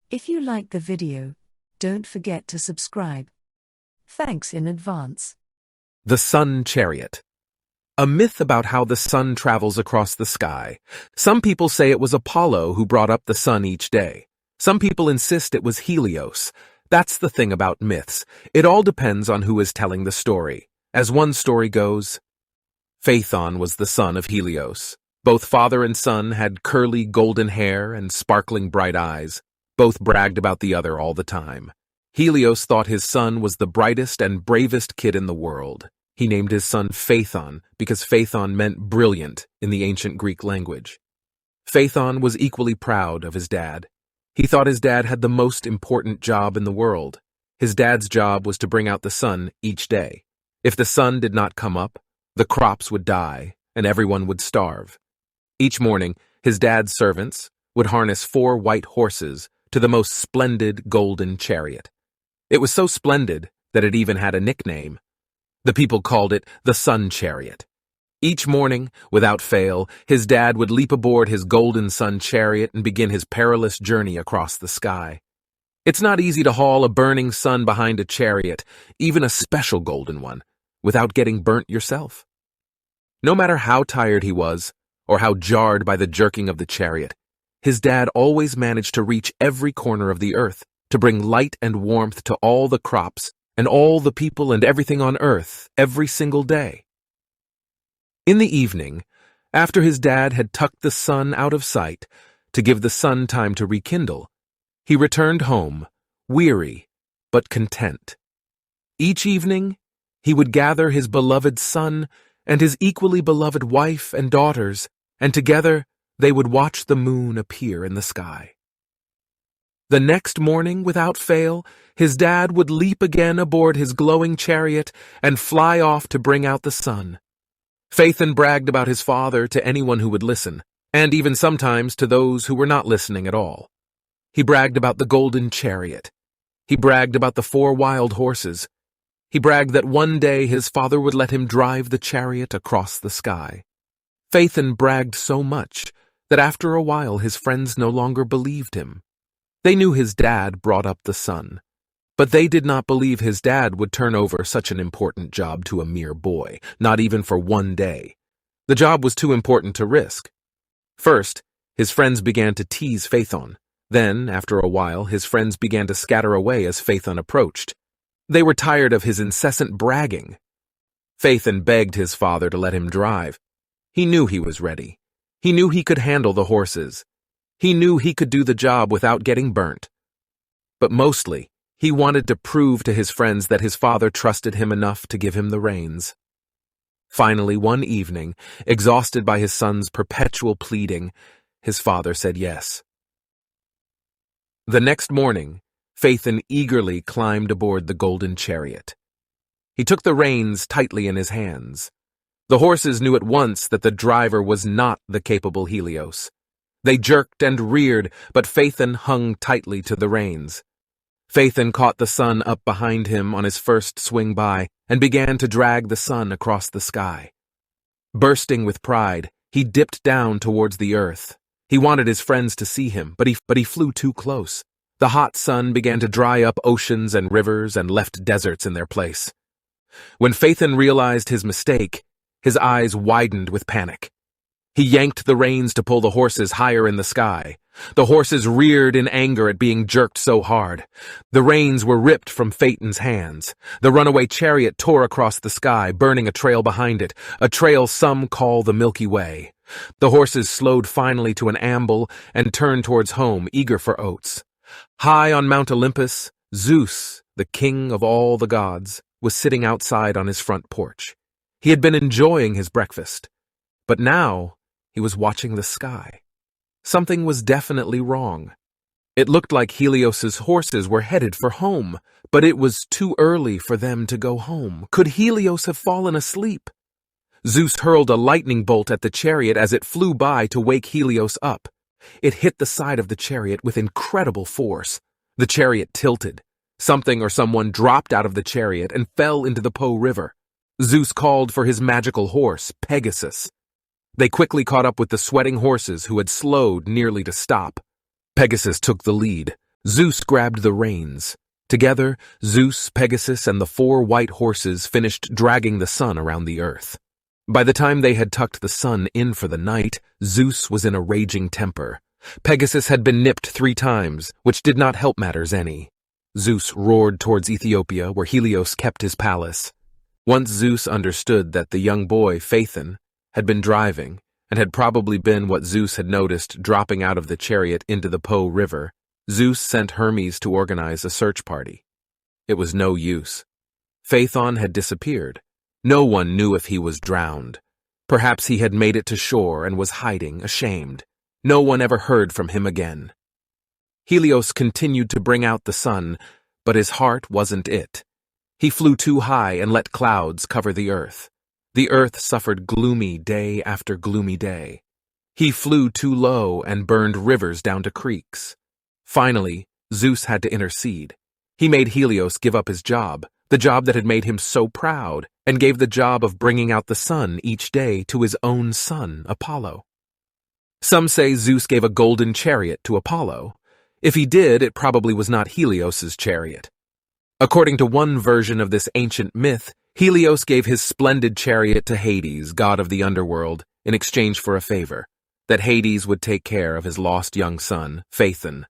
If you like the video, don't forget to subscribe. Thanks in advance. The Sun Chariot. A myth about how the sun travels across the sky. Some people say it was Apollo who brought up the sun each day. Some people insist it was Helios. That's the thing about myths. It all depends on who is telling the story. As one story goes, Phaethon was the son of Helios. Both father and son had curly golden hair and sparkling bright eyes. Both bragged about the other all the time. Helios thought his son was the brightest and bravest kid in the world. He named his son Phaethon because Phaethon meant brilliant in the ancient Greek language. Phaethon was equally proud of his dad. He thought his dad had the most important job in the world. His dad's job was to bring out the sun each day. If the sun did not come up, the crops would die and everyone would starve. Each morning, his dad's servants would harness 4 white horses to the most splendid golden chariot. It was so splendid that it even had a nickname. The people called it the Sun Chariot. Each morning, without fail, his dad would leap aboard his golden sun chariot and begin his perilous journey across the sky. It's not easy to haul a burning sun behind a chariot, even a special golden one, without getting burnt yourself. No matter how tired he was, or how jarred by the jerking of the chariot, his dad always managed to reach every corner of the earth to bring light and warmth to all the crops and all the people and everything on earth every single day. In the evening, after his dad had tucked the sun out of sight to give the sun time to rekindle, he returned home, weary but content. Each evening, he would gather his beloved son and his equally beloved wife and daughters, and together they would watch the moon appear in the sky. The next morning, without fail, his dad would leap again aboard his glowing chariot and fly off to bring out the sun. Phaethon bragged about his father to anyone who would listen, and even sometimes to those who were not listening at all. He bragged about the golden chariot. He bragged about the 4 wild horses. He bragged that one day his father would let him drive the chariot across the sky. Phaethon bragged so much that after a while his friends no longer believed him. They knew his dad brought up the sun, but they did not believe his dad would turn over such an important job to a mere boy, not even for one day. The job was too important to risk. First, his friends began to tease Phaethon. Then, after a while, his friends began to scatter away as Phaethon approached. They were tired of his incessant bragging. Phaethon begged his father to let him drive. He knew he was ready. He knew he could handle the horses. He knew he could do the job without getting burnt. But mostly, he wanted to prove to his friends that his father trusted him enough to give him the reins. Finally, one evening, exhausted by his son's perpetual pleading, his father said yes. The next morning, Phaethon eagerly climbed aboard the golden chariot. He took the reins tightly in his hands. The horses knew at once that the driver was not the capable Helios. They jerked and reared, but Phaethon hung tightly to the reins. Phaethon caught the sun up behind him on his first swing by and began to drag the sun across the sky. Bursting with pride, he dipped down towards the earth. He wanted his friends to see him, but he flew too close. The hot sun began to dry up oceans and rivers and left deserts in their place. When Phaethon realized his mistake, his eyes widened with panic. He yanked the reins to pull the horses higher in the sky. The horses reared in anger at being jerked so hard. The reins were ripped from Phaeton's hands. The runaway chariot tore across the sky, burning a trail behind it, a trail some call the Milky Way. The horses slowed finally to an amble and turned towards home, eager for oats. High on Mount Olympus, Zeus, the king of all the gods, was sitting outside on his front porch. He had been enjoying his breakfast, but now he was watching the sky. Something was definitely wrong. It looked like Helios's horses were headed for home, but it was too early for them to go home. Could Helios have fallen asleep? Zeus hurled a lightning bolt at the chariot as it flew by to wake Helios up. It hit the side of the chariot with incredible force. The chariot tilted. Something or someone dropped out of the chariot and fell into the Po River. Zeus called for his magical horse, Pegasus. They quickly caught up with the sweating horses who had slowed nearly to stop. Pegasus took the lead. Zeus grabbed the reins. Together, Zeus, Pegasus, and the 4 white horses finished dragging the sun around the earth. By the time they had tucked the sun in for the night, Zeus was in a raging temper. Pegasus had been nipped 3 times, which did not help matters any. Zeus roared towards Ethiopia, where Helios kept his palace. Once Zeus understood that the young boy, Phaethon, had been driving, and had probably been what Zeus had noticed dropping out of the chariot into the Po River, Zeus sent Hermes to organize a search party. It was no use. Phaethon had disappeared. No one knew if he was drowned. Perhaps he had made it to shore and was hiding, ashamed. No one ever heard from him again. Helios continued to bring out the sun, but his heart wasn't it. He flew too high and let clouds cover the earth. The earth suffered gloomy day after gloomy day. He flew too low and burned rivers down to creeks. Finally, Zeus had to intercede. He made Helios give up his job, the job that had made him so proud, and gave the job of bringing out the sun each day to his own son, Apollo. Some say Zeus gave a golden chariot to Apollo. If he did, it probably was not Helios's chariot. According to one version of this ancient myth, Helios gave his splendid chariot to Hades, god of the underworld, in exchange for a favor, that Hades would take care of his lost young son, Phaethon.